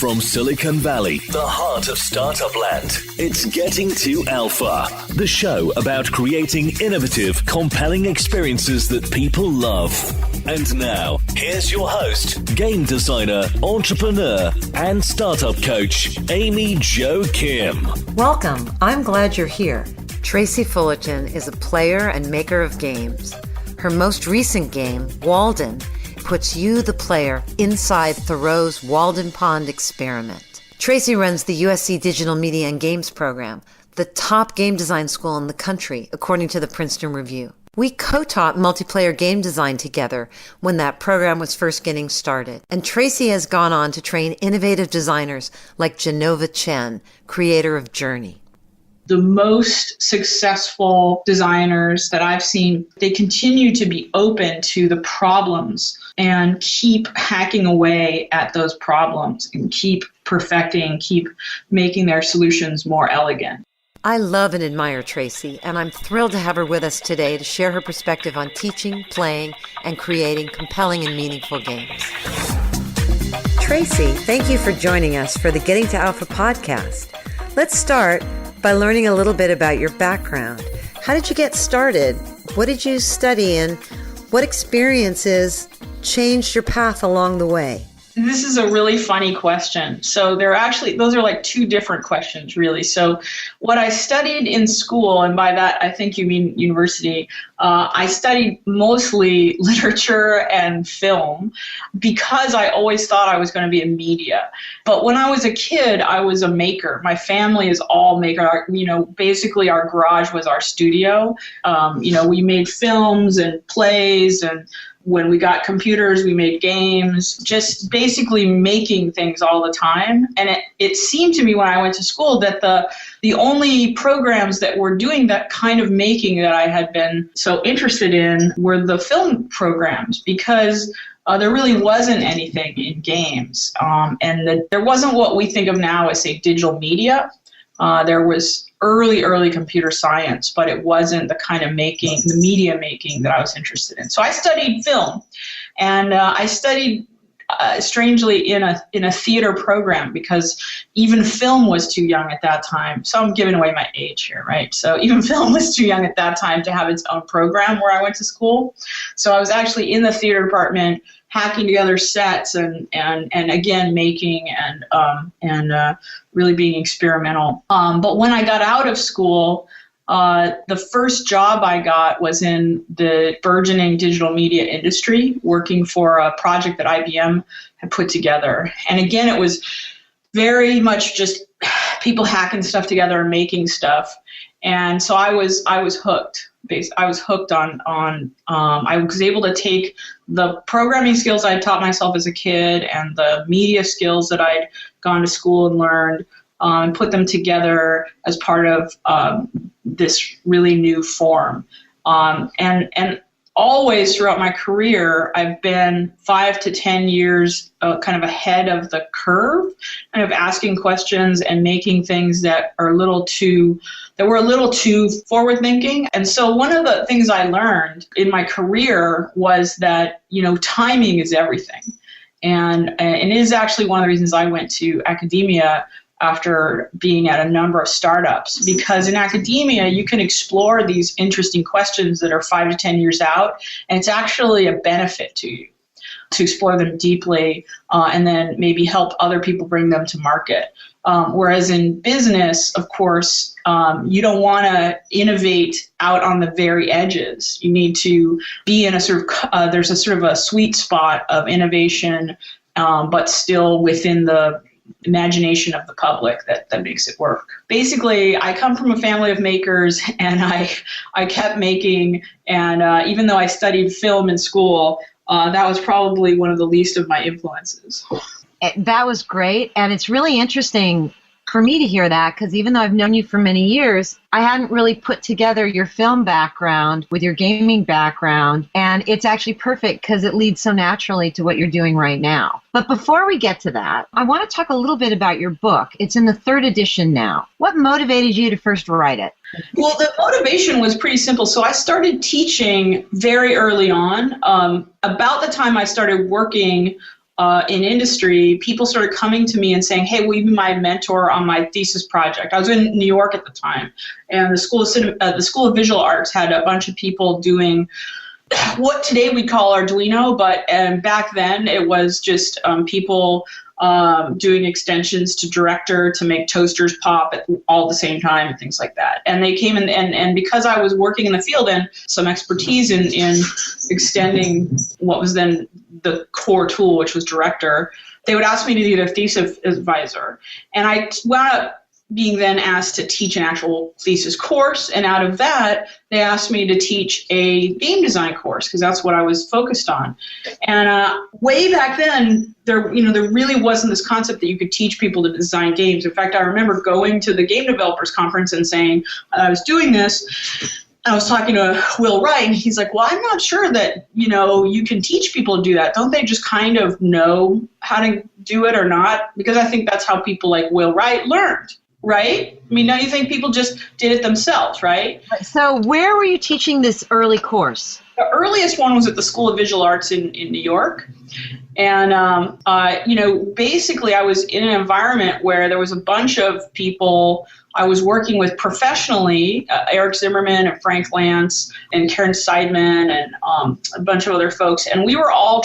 From Silicon Valley, the heart of startup land, it's Getting to Alpha, the show about creating innovative, compelling experiences that people love. And now, here's your host, game designer, entrepreneur, and startup coach, Amy Jo Kim. Welcome. I'm glad you're here. Tracy Fullerton is a player and maker of games. Her most recent game, Walden, puts you, the player, inside Thoreau's Walden Pond experiment. Tracy runs the USC Digital Media and Games program, the top game design school in the country, according to the Princeton Review. We co-taught multiplayer game design together when that program was first getting started. And Tracy has gone on to train innovative designers like Genova Chen, creator of Journey. The most successful designers that I've seen, they continue to be open to the problems and keep hacking away at those problems and keep perfecting, keep making their solutions more elegant. I love and admire Tracy, and I'm thrilled to have her with us today to share her perspective on teaching, playing, and creating compelling and meaningful games. Tracy, thank you for joining us for the Getting to Alpha podcast. Let's start by learning a little bit about your background. How did you get started? What did you study, and what experiences changed your path along the way? This is a really funny question. So those are like two different questions, really. So what I studied in school, and by that I think you mean university, I studied mostly literature and film because I always thought I was going to be in media. But when I was a kid, I was a maker. My family is all maker. Basically our garage was our studio. We made films and plays, and when we got computers, we made games, just basically making things all the time. And it seemed to me when I went to school that the only programs that were doing that kind of making that I had been so interested in were the film programs, because there really wasn't anything in games. There wasn't what we think of now as, say, digital media. There was early computer science, but it wasn't the kind of the media making that I was interested in. So I studied film, and I studied strangely in a theater program, because even film was too young at that time. So I'm giving away my age here, right? So even film was too young at that time to have its own program where I went to school. So I was actually in the theater department, hacking together sets and again making and really being experimental. But when I got out of school, the first job I got was in the burgeoning digital media industry, working for a project that IBM had put together. And again, it was very much just people hacking stuff together and making stuff. And so I was hooked. I was hooked on I was able to take the programming skills I taught myself as a kid and the media skills that I'd gone to school and learned, and put them together as part of this really new form. And always throughout my career, I've been 5 to 10 years kind of ahead of the curve, kind of asking questions and making things that were a little too forward thinking. And so one of the things I learned in my career was that, timing is everything. And it is actually one of the reasons I went to academia after being at a number of startups, because in academia, you can explore these interesting questions that are 5 to 10 years out, and it's actually a benefit to you to explore them deeply and then maybe help other people bring them to market. Whereas in business, of course, you don't want to innovate out on the very edges. You need to be in a sort of, there's a sort of a sweet spot of innovation, but still within the imagination of the public that makes it work. Basically, I come from a family of makers, and I kept making, and even though I studied film in school, that was probably one of the least of my influences. That was great, and it's really interesting for me to hear that, because even though I've known you for many years, I hadn't really put together your film background with your gaming background, and it's actually perfect because it leads so naturally to what you're doing right now. But before we get to that, I want to talk a little bit about your book. It's in the 3rd edition now. What motivated you to first write it? Well, the motivation was pretty simple. So I started teaching very early on. About the time I started working in industry, people started coming to me and saying, hey, will you be my mentor on my thesis project? I was in New York at the time, and the School of Visual Arts had a bunch of people doing what today we call Arduino, but back then it was just people doing extensions to Director to make toasters pop at all the same time and things like that. And they came in, and because I was working in the field and some expertise in extending what was then the core tool, which was Director, they would ask me to be their thesis advisor. And I wound up being then asked to teach an actual thesis course, and out of that, they asked me to teach a game design course because that's what I was focused on. And way back then, there really wasn't this concept that you could teach people to design games. In fact, I remember going to the Game Developers Conference and saying I was doing this. I was talking to Will Wright, and he's like, well, I'm not sure that, you can teach people to do that. Don't they just kind of know how to do it or not? Because I think that's how people like Will Wright learned. Right? I mean, don't you think people just did it themselves, right? So where were you teaching this early course? The earliest one was at the School of Visual Arts in New York. And, basically I was in an environment where there was a bunch of people I was working with professionally, Eric Zimmerman and Frank Lance and Karen Seidman and a bunch of other folks. And we were all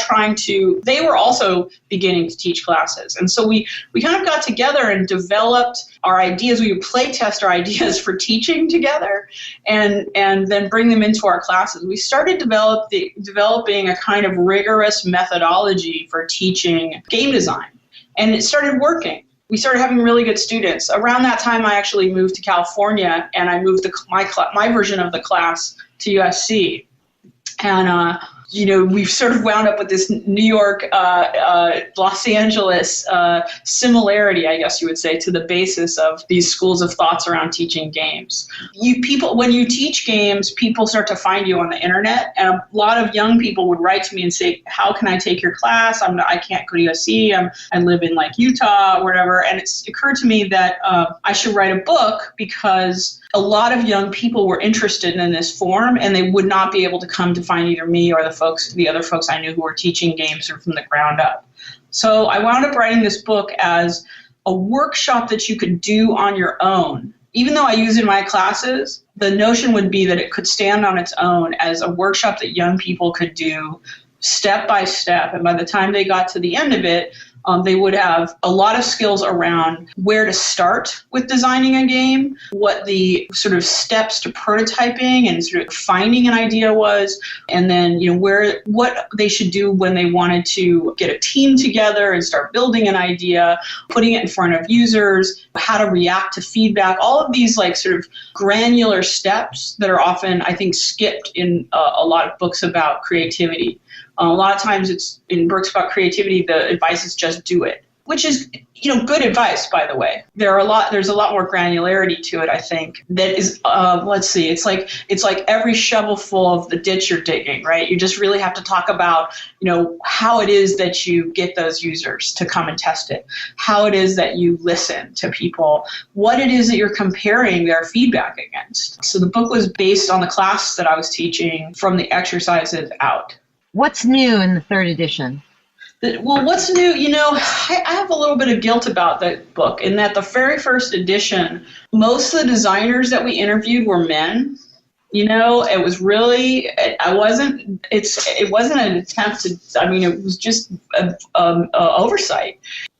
they were also beginning to teach classes. And so we kind of got together and developed our ideas. We would play test our ideas for teaching together and then bring them into our classes. We started developing a kind of rigorous methodology for teaching game design. And it started working. We started having really good students. Around that time, I actually moved to California, and I moved my version of the class to USC. And we've sort of wound up with this New York, Los Angeles similarity, I guess you would say, to the basis of these schools of thoughts around teaching games. When you teach games, people start to find you on the internet, and a lot of young people would write to me and say, how can I take your class? I can't go to USC. I live in Utah or whatever. And it's occurred to me that I should write a book because a lot of young people were interested in this form, and they would not be able to come to find either me or the other folks I knew who were teaching games from the ground up. So I wound up writing this book as a workshop that you could do on your own. Even though I use it in my classes, the notion would be that it could stand on its own as a workshop that young people could do step by step. And by the time they got to the end of it, they would have a lot of skills around where to start with designing a game, what the sort of steps to prototyping and sort of finding an idea was, and then what they should do when they wanted to get a team together and start building an idea, putting it in front of users, how to react to feedback, all of these sort of granular steps that are often, I think, skipped in a lot of books about creativity. A lot of times it's in books about creativity, the advice is just do it, which is, good advice, by the way. There's a lot more granularity to it, I think, that is, it's like every shovelful of the ditch you're digging, right? You just really have to talk about, how it is that you get those users to come and test it, how it is that you listen to people, what it is that you're comparing their feedback against. So the book was based on the class that I was teaching from the exercises out. What's new in the third edition? Well, what's new? I have a little bit of guilt about the book in that the very first edition, most of the designers that we interviewed were men. It was really, it wasn't an attempt to, it was just an oversight.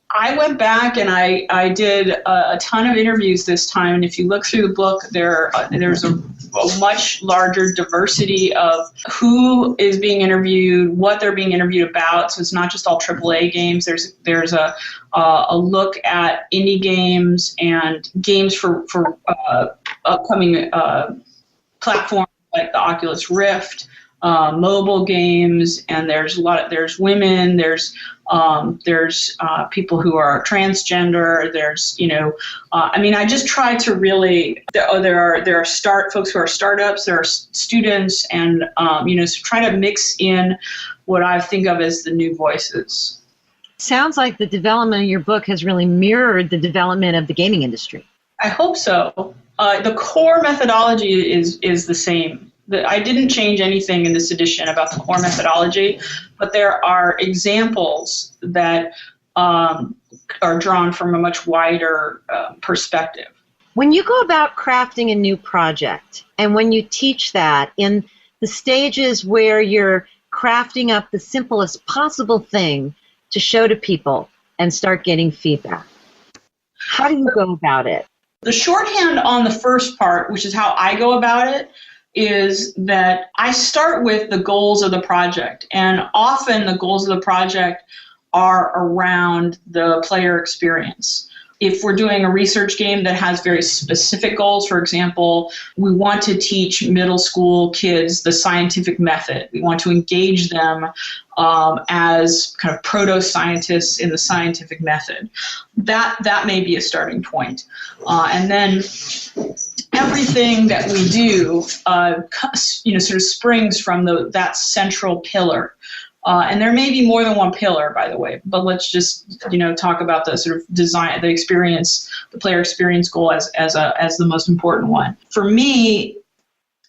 I went back and I did a ton of interviews this time, and if you look through the book, there's a much larger diversity of who is being interviewed, what they're being interviewed about. So it's not just all AAA games. There's a look at indie games and games for upcoming platforms like the Oculus Rift. Mobile games, and there's women, there's people who are transgender, I just try to really, there are folks who are startups, there are students, and so try to mix in what I think of as the new voices. Sounds like the development of your book has really mirrored the development of the gaming industry. I hope so. The core methodology is the same. I didn't change anything in this edition about the core methodology, but there are examples that are drawn from a much wider perspective. When you go about crafting a new project, and when you teach that in the stages where you're crafting up the simplest possible thing to show to people and start getting feedback, how do you go about it? The shorthand on the first part, which is how I go about it, is that I start with the goals of the project. And often the goals of the project are around the player experience. If we're doing a research game that has very specific goals, for example, we want to teach middle school kids the scientific method. We want to engage them as kind of proto-scientists in the scientific method. That may be a starting point. And then everything that we do, sort of springs from that central pillar. And there may be more than one pillar, by the way, but let's just, talk about the sort of design, the experience, the player experience goal as the most important one. For me,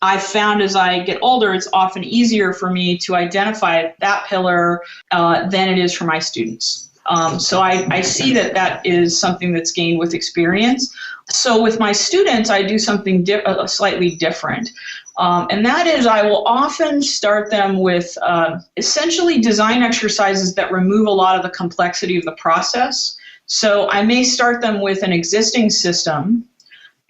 I've found as I get older, it's often easier for me to identify that pillar than it is for my students. So I see that is something that's gained with experience. So with my students, I do something slightly different. And that is, I will often start them with essentially design exercises that remove a lot of the complexity of the process. So I may start them with an existing system,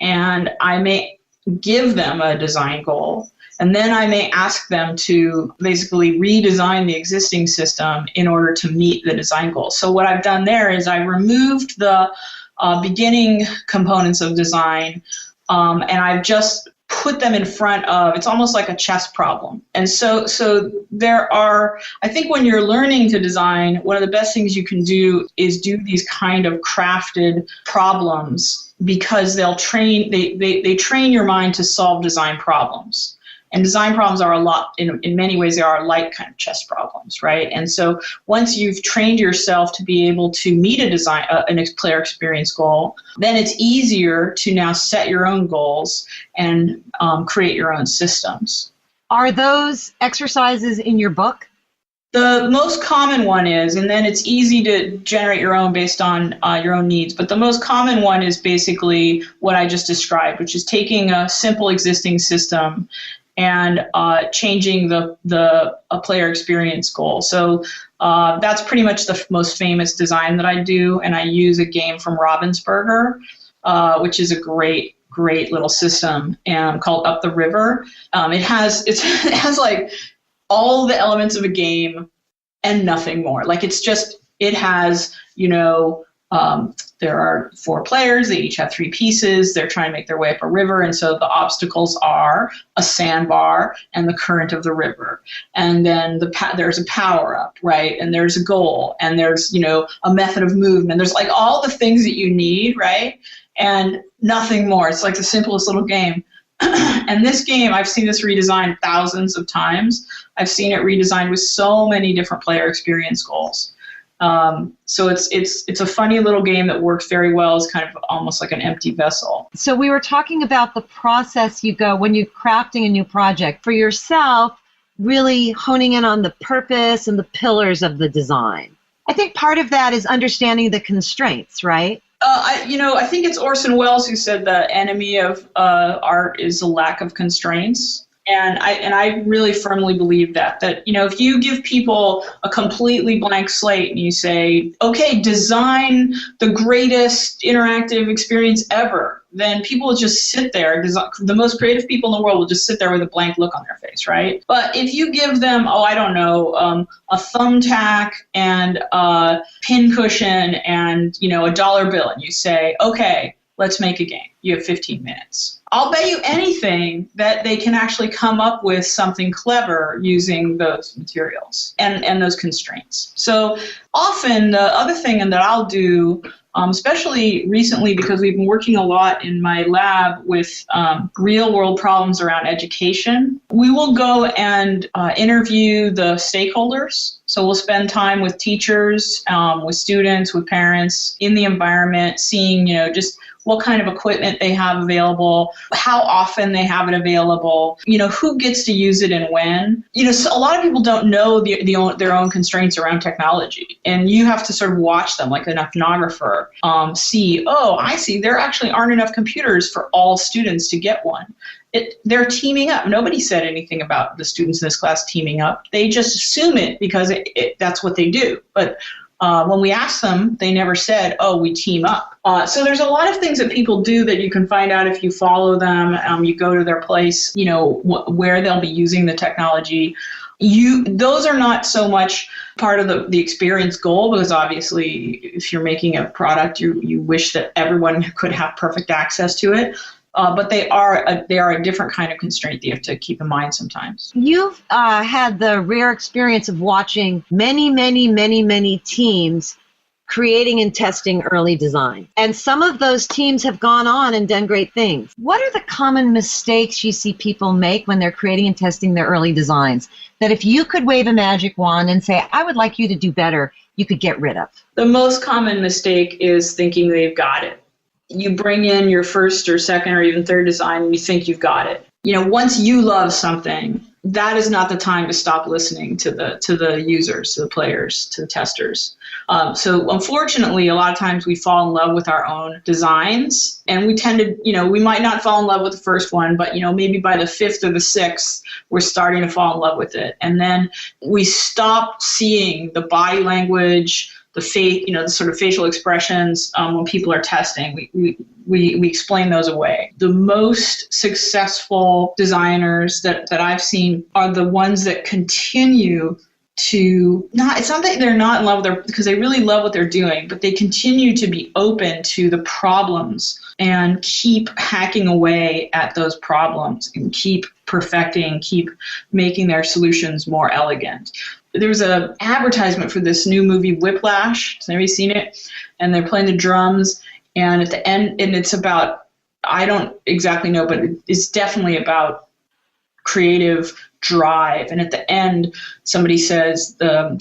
and I may give them a design goal. And then I may ask them to basically redesign the existing system in order to meet the design goal. So what I've done there is I removed the beginning components of design, and I've just put them in front of, it's almost like a chess problem. And so there are, I think when you're learning to design, one of the best things you can do is do these kind of crafted problems, because they train your mind to solve design problems. And design problems are in many ways, they are like kind of chess problems, right? And so once you've trained yourself to be able to meet a player experience goal, then it's easier to now set your own goals and create your own systems. Are those exercises in your book? The most common one is, and then it's easy to generate your own based on your own needs, but the most common one is basically what I just described, which is taking a simple existing system and changing a player experience goal. So that's pretty much the most famous design that I do, and I use a game from Ravensburger, which is a great little system called Up the River. It has like all the elements of a game and nothing more. Like it has, there are 4 players, they each have 3 pieces, they're trying to make their way up a river, and so the obstacles are a sandbar and the current of the river. And then there's a power-up, right? And there's a goal, and there's, a method of movement. There's like all the things that you need, right? And nothing more. It's like the simplest little game. And this game, I've seen this redesigned thousands of times. I've seen it redesigned with so many different player experience goals. So it's a funny little game that works very well as kind of almost like an empty vessel. So we were talking about the process you go when you're crafting a new project. For yourself, really honing in on the purpose and the pillars of the design. I think part of that is understanding the constraints, right? I think it's Orson Welles who said the enemy of art is a lack of constraints. And I really firmly believe that if you give people a completely blank slate and you say, okay, design the greatest interactive experience ever, then people will just sit there. The most creative people in the world will just sit there with a blank look on their face, right? But if you give them, a thumbtack and a pincushion and, a dollar bill, and you say, okay, let's make a game. You have 15 minutes. I'll bet you anything that they can actually come up with something clever using those materials and those constraints. So often the other thing that I'll do, especially recently because we've been working a lot in my lab with real world problems around education, we will go and interview the stakeholders. So we'll spend time with teachers, with students, with parents in the environment, seeing, just what kind of equipment they have available, how often they have it available, who gets to use it and when. So a lot of people don't know their own constraints around technology. And you have to sort of watch them like an ethnographer, see, I see there actually aren't enough computers for all students to get one. They're teaming up. Nobody said anything about the students in this class teaming up. They just assume it because that's what they do. But when we asked them, they never said, we team up. So there's a lot of things that people do that you can find out if you follow them. You go to their place, where they'll be using the technology. Those are not so much part of the experience goal, because obviously if you're making a product, you wish that everyone could have perfect access to it. But they are a different kind of constraint that you have to keep in mind sometimes. You've had the rare experience of watching many, many, many, many teams creating and testing early design. And some of those teams have gone on and done great things. What are the common mistakes you see people make when they're creating and testing their early designs that if you could wave a magic wand and say, I would like you to do better, you could get rid of? The most common mistake is thinking they've got it. You bring in your first or second or even third design and you think you've got it. Once you love something, that is not the time to stop listening to the users, to the players, to the testers. So unfortunately, a lot of times we fall in love with our own designs, and we tend to, we might not fall in love with the first one, but, maybe by the fifth or the sixth, we're starting to fall in love with it. And then we stop seeing the body language, the sort of facial expressions when people are testing. We explain those away. The most successful designers that I've seen are the ones that continue to it's not that they're not in love with because they really love what they're doing, but they continue to be open to the problems and keep hacking away at those problems and keep perfecting, keep making their solutions more elegant. There was an advertisement for this new movie, Whiplash. Has anybody seen it? And they're playing the drums, and at the end, and it's about, I don't exactly know, but it's definitely about creative drive. And at the end, somebody says the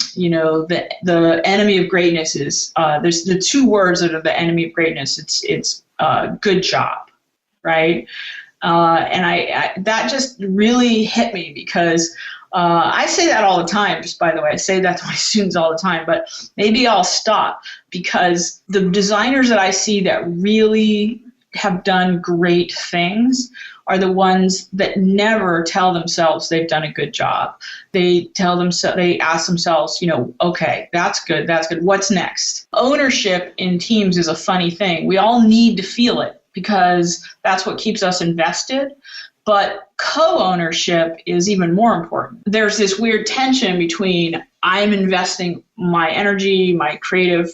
enemy of greatness is there's the two words that are the enemy of greatness. It's good job, right? And I that just really hit me because I say that all the time, just by the way. I say that to my students all the time, but maybe I'll stop because the designers that I see that really have done great things are the ones that never tell themselves they've done a good job. They ask themselves, okay, that's good. What's next? Ownership in teams is a funny thing. We all need to feel it because that's what keeps us invested. But co-ownership is even more important. There's this weird tension between I'm investing my energy, my creative,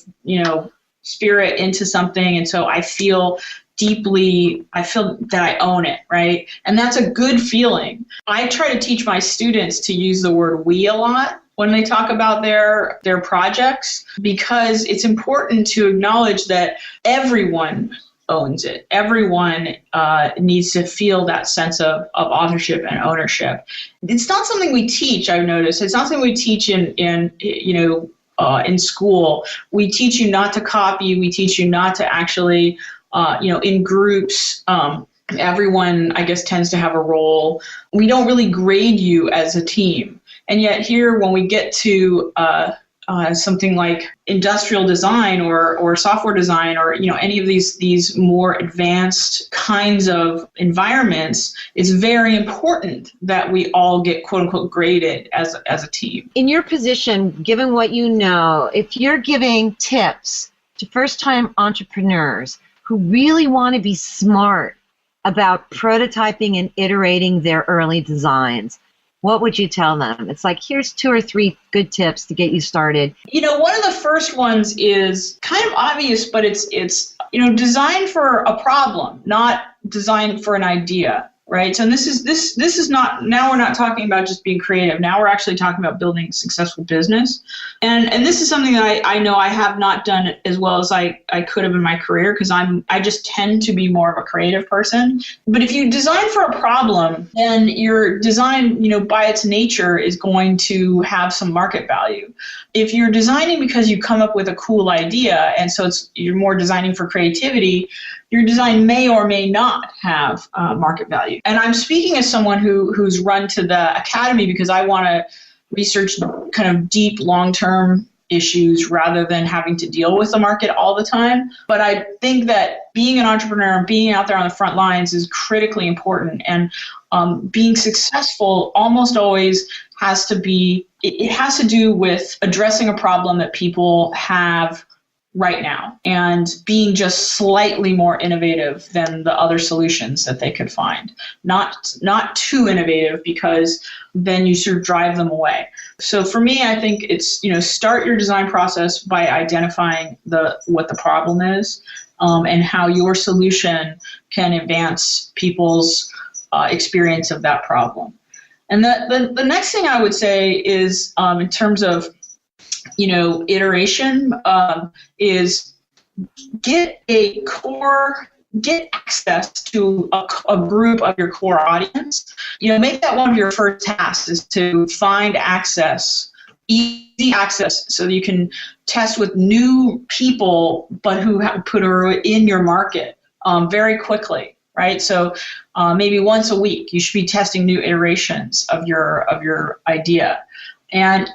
spirit into something, and so I feel that I own it, right? And that's a good feeling. I try to teach my students to use the word we a lot when they talk about their projects, because it's important to acknowledge that everyone owns it. Everyone needs to feel that sense of authorship and ownership. It's not something we teach, I've noticed. It's not something we teach in school. We teach you not to copy. We teach you not to actually, in groups, everyone, I guess, tends to have a role. We don't really grade you as a team. And yet here, when we get to something like industrial design or software design or any of these more advanced kinds of environments, it's very important that we all get quote unquote graded as a team. In your position, given what you know, if you're giving tips to first-time entrepreneurs who really want to be smart about prototyping and iterating their early designs, what would you tell them? It's like, here's 2 or 3 good tips to get you started. One of the first ones is kind of obvious, but it's design for a problem, not design for an idea. right? So this is not, now we're not talking about just being creative. Now we're actually talking about building a successful business. And this is something that I know I have not done as well as I could have in my career, because I just tend to be more of a creative person. But if you design for a problem, then your design, by its nature is going to have some market value. If you're designing because you come up with a cool idea, and so you're more designing for creativity, your design may or may not have market value. And I'm speaking as someone who's run to the academy because I want to research kind of deep, long-term issues rather than having to deal with the market all the time. But I think that being an entrepreneur and being out there on the front lines is critically important. And being successful almost always has to be, it has to do with addressing a problem that people have right now and being just slightly more innovative than the other solutions that they could find. Not too innovative, because then you sort of drive them away. So for me, I think it's, start your design process by identifying what the problem is, and how your solution can advance people's experience of that problem. And the next thing I would say is, in terms of iteration, is get access to a group of your core audience. Make that one of your first tasks, is to find easy access, so that you can test with new people, but who are in your market very quickly, right? So maybe once a week, you should be testing new iterations of your idea. And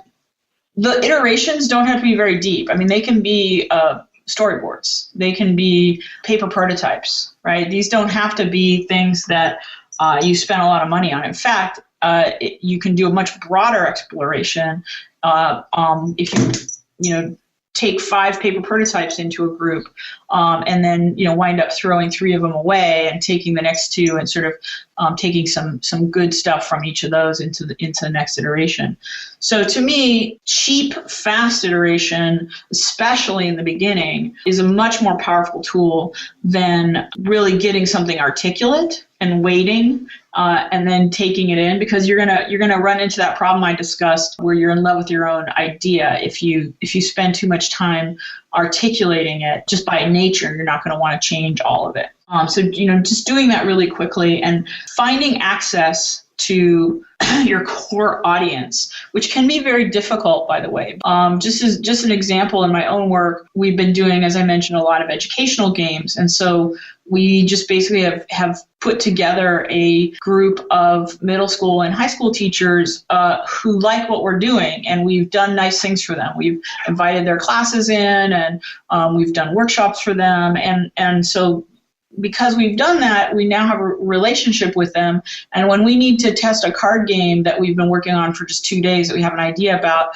the iterations don't have to be very deep. I mean, they can be storyboards. They can be paper prototypes, right? These don't have to be things that you spend a lot of money on. In fact, you can do a much broader exploration if you take 5 paper prototypes into a group, and then wind up throwing 3 of them away and taking the next 2 and sort of taking some good stuff from each of those into the next iteration. So to me, cheap, fast iteration, especially in the beginning, is a much more powerful tool than really getting something articulate and waiting and then taking it in, because you're gonna run into that problem I discussed, where you're in love with your own idea. If you spend too much time articulating it, just by nature, you're not going to want to change all of it. So just doing that really quickly and finding access to your core audience, which can be very difficult, by the way. Just an example, in my own work, we've been doing, as I mentioned, a lot of educational games. And so we just basically have put together a group of middle school and high school teachers who like what we're doing, and we've done nice things for them. We've invited their classes in, and we've done workshops for them. And so because we've done that, we now have a relationship with them. And when we need to test a card game that we've been working on for just 2 days that we have an idea about,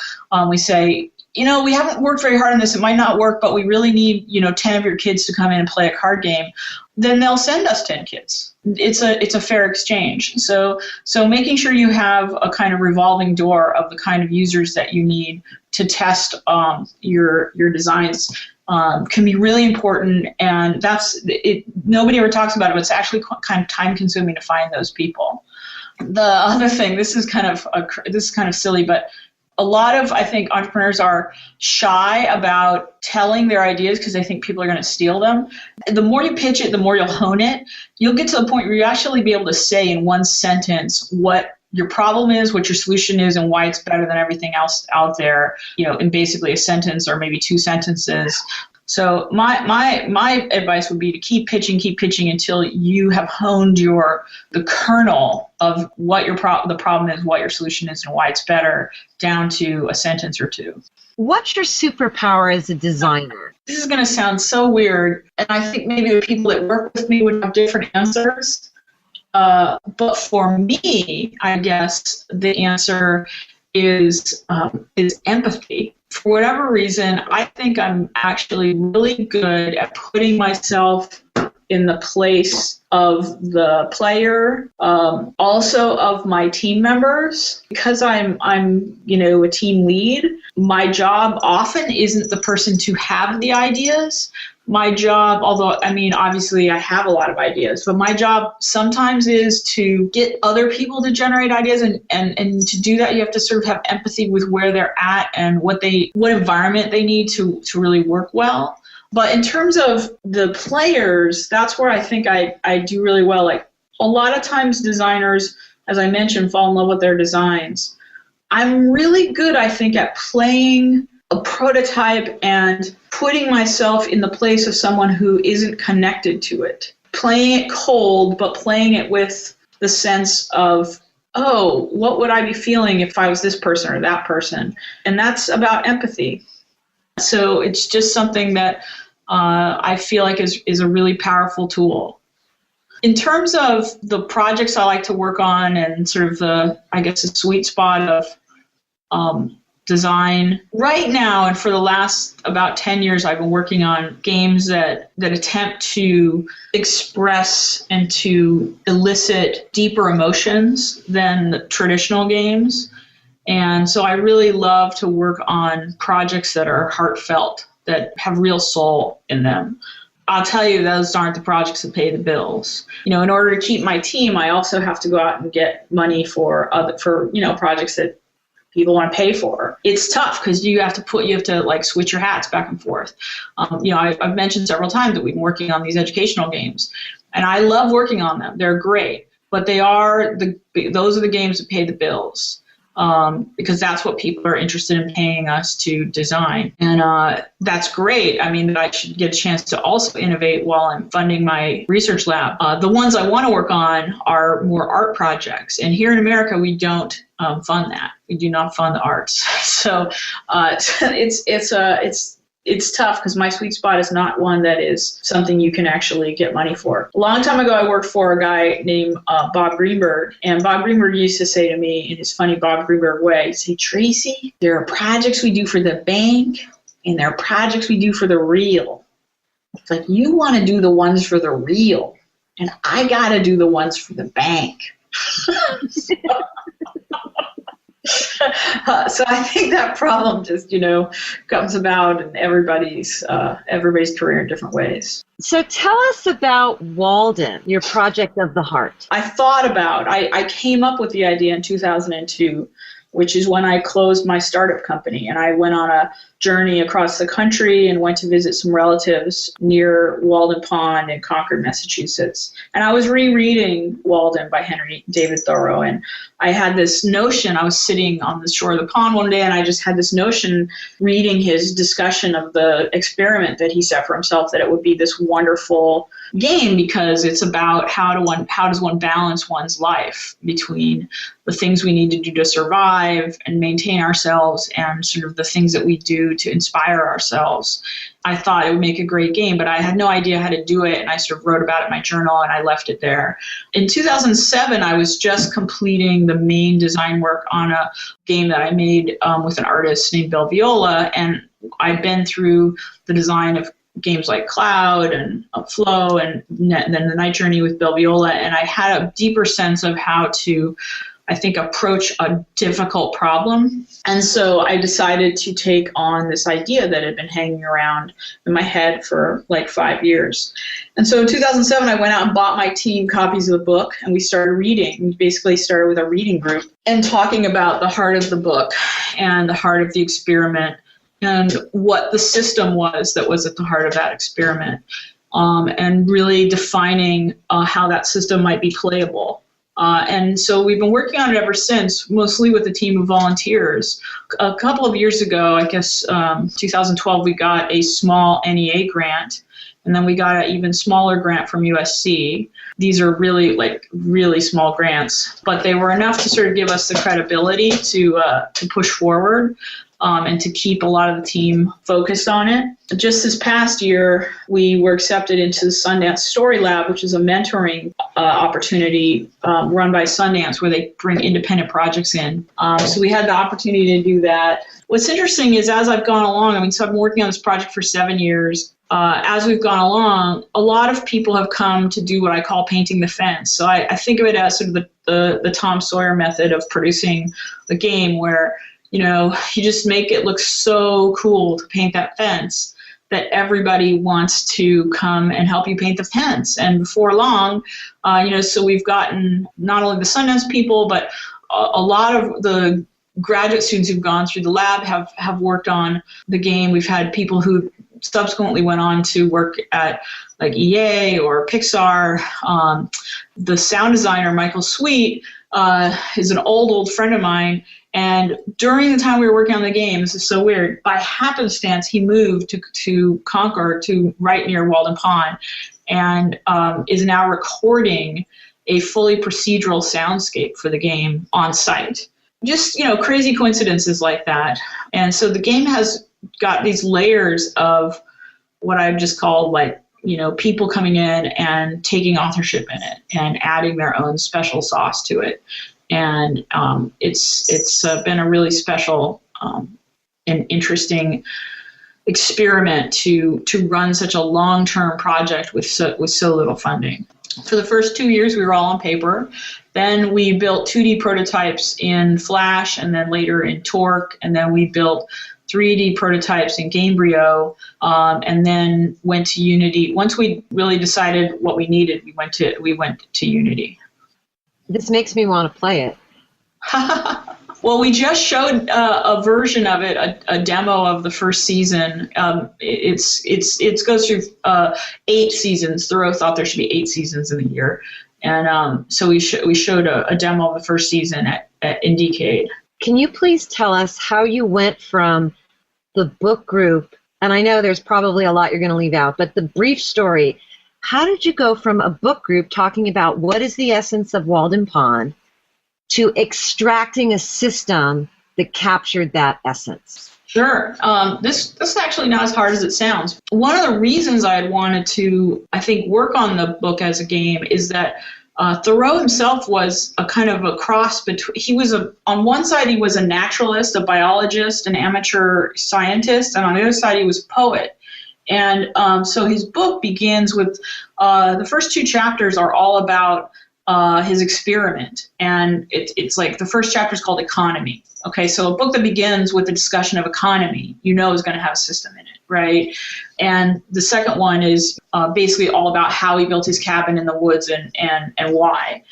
we say, we haven't worked very hard on this. It might not work, but we really need, 10 of your kids to come in and play a card game. Then they'll send us 10 kids. It's a fair exchange. So making sure you have a kind of revolving door of the kind of users that you need to test your designs can be really important, and that's it. Nobody ever talks about it, but it's actually kind of time consuming to find those people. The other thing, this is kind of silly, but a lot of, I think, entrepreneurs are shy about telling their ideas because they think people are going to steal them. The more you pitch it, the more you'll hone it. You'll get to the point where you actually be able to say in one sentence what your problem is, what your solution is, and why it's better than everything else out there, in basically a sentence or maybe 2 sentences. So my advice would be to keep pitching until you have honed the kernel of what the problem is, what your solution is, and why it's better, down to a sentence or 2. What's your superpower as a designer? This is going to sound so weird, and I think maybe the people that work with me would have different answers. But for me, I guess the answer is empathy. For whatever reason, I think I'm actually really good at putting myself in the place of the player, also of my team members. Because I'm a team lead, my job often isn't the person to have the ideas. my job, although, I mean, obviously I have a lot of ideas, but my job sometimes is to get other people to generate ideas. And to do that, you have to sort of have empathy with where they're at and what environment they need to really work well. But in terms of the players, that's where I think I do really well. Like, a lot of times designers, as I mentioned, fall in love with their designs. I'm really good, I think, at playing a prototype and putting myself in the place of someone who isn't connected to it. Playing it cold, but playing it with the sense of, oh, what would I be feeling if I was this person or that person? And that's about empathy. So it's just something that I feel like is a really powerful tool. In terms of the projects I like to work on and sort of the sweet spot of design. Right now, and for the last about 10 years, I've been working on games that attempt to express and to elicit deeper emotions than the traditional games. And so I really love to work on projects that are heartfelt, that have real soul in them. I'll tell you, those aren't the projects that pay the bills. In order to keep my team, I also have to go out and get money for projects that people want to pay for. It's tough because you have to like switch your hats back and forth. I've mentioned several times that we've been working on these educational games, and I love working on them. They're great, but those are the games that pay the bills. Because that's what people are interested in paying us to design. And that's great. I mean, that I should get a chance to also innovate while I'm funding my research lab. The ones I want to work on are more art projects. And here in America, we don't fund that. We do not fund the arts. So it's tough because my sweet spot is not one that is something you can actually get money for. A long time ago, I worked for a guy named Bob Greenberg, and Bob Greenberg used to say to me in his funny Bob Greenberg way, he'd say, "Tracy, there are projects we do for the bank, and there are projects we do for the real. It's like, you want to do the ones for the real, and I got to do the ones for the bank." So I think that problem just, comes about in everybody's career in different ways. So tell us about Walden, your project of the heart. I came up with the idea in 2002, which is when I closed my startup company, and I went on a journey across the country and went to visit some relatives near Walden Pond in Concord, Massachusetts. And I was rereading Walden by Henry David Thoreau, and I had this notion. I was sitting on the shore of the pond one day, and I just had this notion, reading his discussion of the experiment that he set for himself, that it would be this wonderful game because it's about how does one balance one's life between the things we need to do to survive and maintain ourselves and sort of the things that we do to inspire ourselves. I thought it would make a great game, but I had no idea how to do it, and I sort of wrote about it in my journal, and I left it there. In 2007, I was just completing the main design work on a game that I made with an artist named Bill Viola, and I'd been through the design of games like Cloud and Flow and then the Night Journey with Bill Viola, and I had a deeper sense of how to, I think, approach a difficult problem. And so I decided to take on this idea that had been hanging around in my head for like 5 years. And so in 2007, I went out and bought my team copies of the book, and we started reading. We basically started with a reading group and talking about the heart of the book and the heart of the experiment and what the system was that was at the heart of that experiment, and really defining how that system might be playable. And so we've been working on it ever since, mostly with a team of volunteers. A couple of years ago, 2012, we got a small NEA grant, and then we got an even smaller grant from USC. These are really small grants, but they were enough to sort of give us the credibility to push forward. And to keep a lot of the team focused on it. Just this past year, we were accepted into the Sundance Story Lab, which is a mentoring opportunity run by Sundance, where they bring independent projects in. So we had the opportunity to do that. What's interesting is, as I've gone along, so I've been working on this project for 7 years. As we've gone along, a lot of people have come to do what I call painting the fence. So I think of it as sort of the Tom Sawyer method of producing a game, where you just make it look so cool to paint that fence that everybody wants to come and help you paint the fence. And before long, so we've gotten not only the Sundance people, but a lot of the graduate students who've gone through the lab have worked on the game. We've had people who subsequently went on to work at like EA or Pixar. The sound designer, Michael Sweet, is an old friend of mine. And during the time we were working on the game, this is so weird, by happenstance, he moved to Concord, to right near Walden Pond, and is now recording a fully procedural soundscape for the game on site. Just, crazy coincidences like that. And so the game has got these layers of what I just call people coming in and taking authorship in it and adding their own special sauce to it. And it's been a really special and interesting experiment to run such a long-term project with so little funding. For the first 2 years, we were all on paper. Then we built 2D prototypes in Flash, and then later in Torque, and then we built 3D prototypes in Gamebryo, and then went to Unity. Once we really decided what we needed, we went to Unity. This makes me want to play it. Well, we just showed a version of it, a demo of the first season. It goes through 8 seasons. Thoreau thought there should be 8 seasons in a year, and so we showed a demo of the first season in Decade. Can you please tell us how you went from the book group, and I know there's probably a lot you're going to leave out, but the brief story, how did you go from a book group talking about what is the essence of Walden Pond to extracting a system that captured that essence? Sure. This is actually not as hard as it sounds. One of the reasons I had wanted to, I think, work on the book as a game is that Thoreau himself was a kind of a cross between, on one side he was a naturalist, a biologist, an amateur scientist, and on the other side he was a poet. And so his book begins with, the first 2 chapters are all about his experiment. And it's like the first chapter is called Economy. Okay, so a book that begins with a discussion of economy, is going to have a system in it, right? And the second one is basically all about how he built his cabin in the woods and why.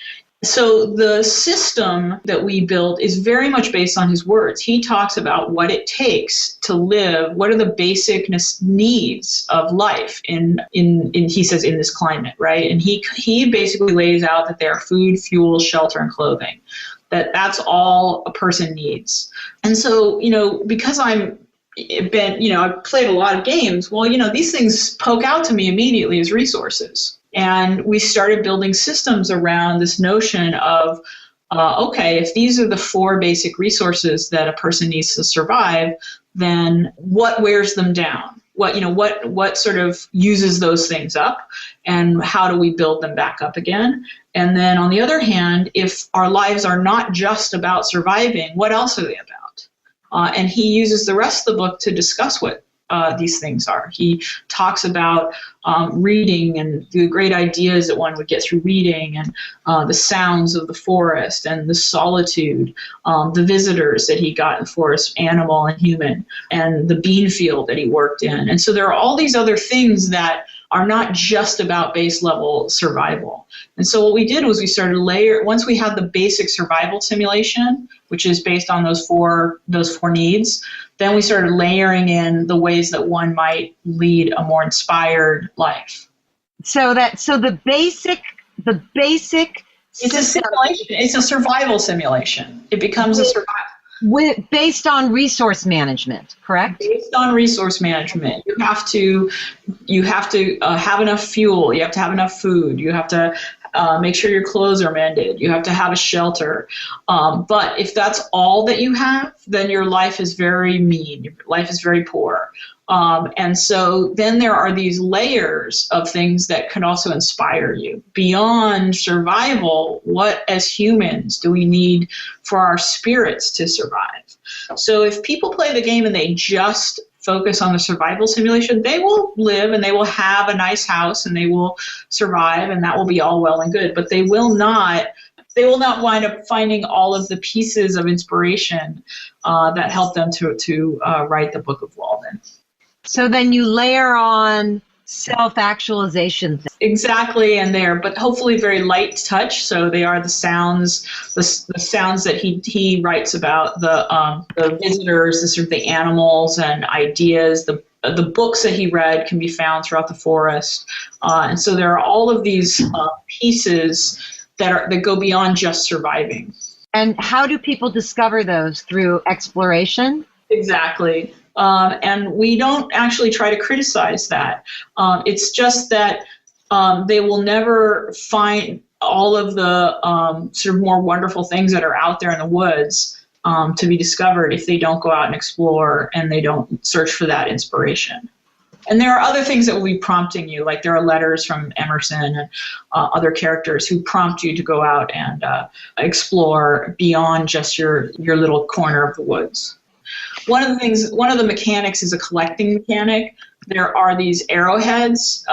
So the system that we built is very much based on his words. He talks about what it takes to live, what are the basic needs of life in he says, in this climate, right? And he basically lays out that there are food, fuel, shelter, and clothing. That's all a person needs. And so, because I've played a lot of games, well, these things poke out to me immediately as resources. And we started building systems around this notion of, okay, if these are the 4 basic resources that a person needs to survive, then what wears them down? What sort of uses those things up, and how do we build them back up again? And then on the other hand, if our lives are not just about surviving, what else are they about? And he uses the rest of the book to discuss what these things are. He talks about reading and the great ideas that one would get through reading, and the sounds of the forest and the solitude, the visitors that he got in the forest, animal and human, and the bean field that he worked in. And so there are all these other things that are not just about base level survival. And so what we did was we started once we had the basic survival simulation, which is based on those four needs, then we started layering in the ways that one might lead a more inspired life. So the basic it's a simulation. It's a survival simulation. It becomes a survival. Based on resource management, correct? Based on resource management, you have to have enough fuel. You have to have enough food. You have to make sure your clothes are mended. You have to have a shelter. But if that's all that you have, then your life is very mean. Your life is very poor. And so then there are these layers of things that can also inspire you. Beyond survival, what as humans do we need for our spirits to survive? So if people play the game and they just focus on the survival simulation, they will live and they will have a nice house and they will survive, and that will be all well and good. But they will not wind up finding all of the pieces of inspiration that help them to write the Book of Walden. So then you layer on self-actualization. Exactly, and but hopefully very light touch. So they are the sounds that he writes about, the visitors, the sort of the animals and ideas. The books that he read can be found throughout the forest, and so there are all of these pieces that go beyond just surviving. And how do people discover those? Through exploration? Exactly. And we don't actually try to criticize that. It's just that they will never find all of the sort of more wonderful things that are out there in the woods to be discovered if they don't go out and explore and they don't search for that inspiration. And there are other things that will be prompting you, like there are letters from Emerson and other characters who prompt you to go out and explore beyond just your little corner of the woods. One of the mechanics is a collecting mechanic. There are these arrowheads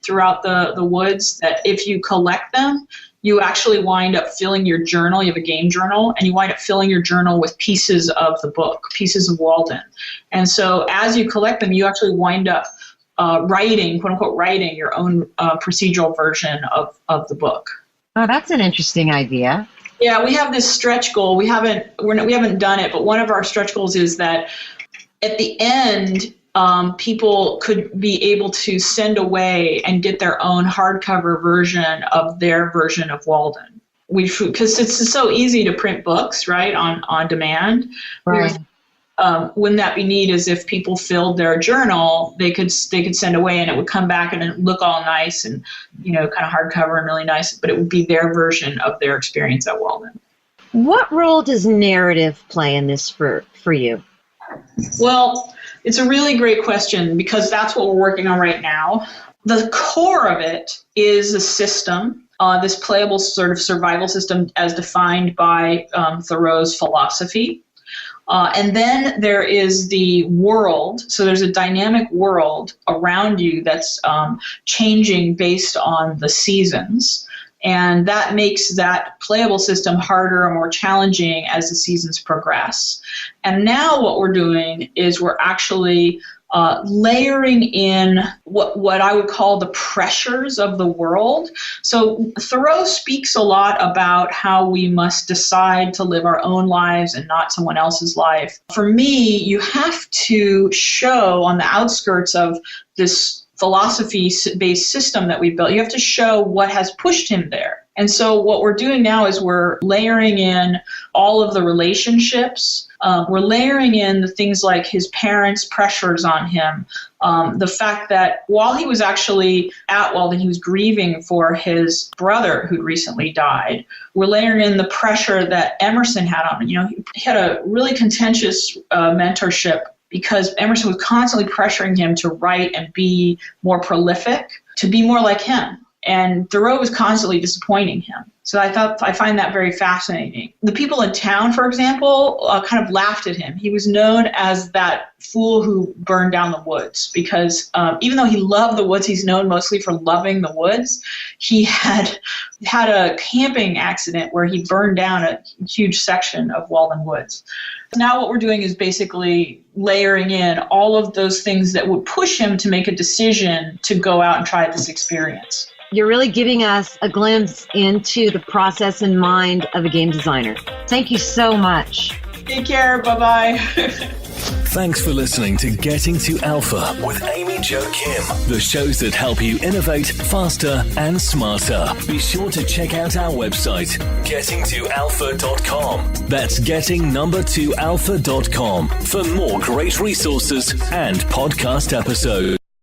throughout the woods that if you collect them, you actually wind up filling your journal. You have a game journal, and you wind up filling your journal with pieces of the book, pieces of Walden. And so as you collect them, you actually wind up writing, quote unquote, writing your own procedural version of the book. Oh, that's an interesting idea. Yeah, we have this stretch goal. We haven't done it, but one of our stretch goals is that at the end, people could be able to send away and get their own hardcover version of their version of Walden. Because it's so easy to print books, right, on demand. Right. Wouldn't that be neat? As if people filled their journal, they could send away, and it would come back and it would look all nice and kind of hardcover and really nice, but it would be their version of their experience at Walden. What role does narrative play in this for you? Well, it's a really great question because that's what we're working on right now. The core of it is a system, this playable sort of survival system as defined by Thoreau's philosophy. And then there is the world. So there's a dynamic world around you that's changing based on the seasons. And that makes that playable system harder or more challenging as the seasons progress. And now what we're doing is we're actually layering in what I would call the pressures of the world. So Thoreau speaks a lot about how we must decide to live our own lives and not someone else's life. For me, you have to show on the outskirts of this philosophy-based system that we built, you have to show what has pushed him there. And so what we're doing now is we're layering in all of the relationships. We're layering in the things like his parents' pressures on him. The fact that while he was actually at Walden, he was grieving for his brother who'd recently died. We're layering in the pressure that Emerson had on him. He had a really contentious mentorship because Emerson was constantly pressuring him to write and be more prolific, to be more like him. And Thoreau was constantly disappointing him. So I find that very fascinating. The people in town, for example, kind of laughed at him. He was known as that fool who burned down the woods because even though he loved the woods, he's known mostly for loving the woods. He had a camping accident where he burned down a huge section of Walden Woods. Now what we're doing is basically layering in all of those things that would push him to make a decision to go out and try this experience. You're really giving us a glimpse into the process and mind of a game designer. Thank you so much. Take care. Bye-bye. Thanks for listening to Getting to Alpha with Amy Jo Kim, the shows that help you innovate faster and smarter. Be sure to check out our website, gettingtoalpha.com. That's getting2alpha.com for more great resources and podcast episodes.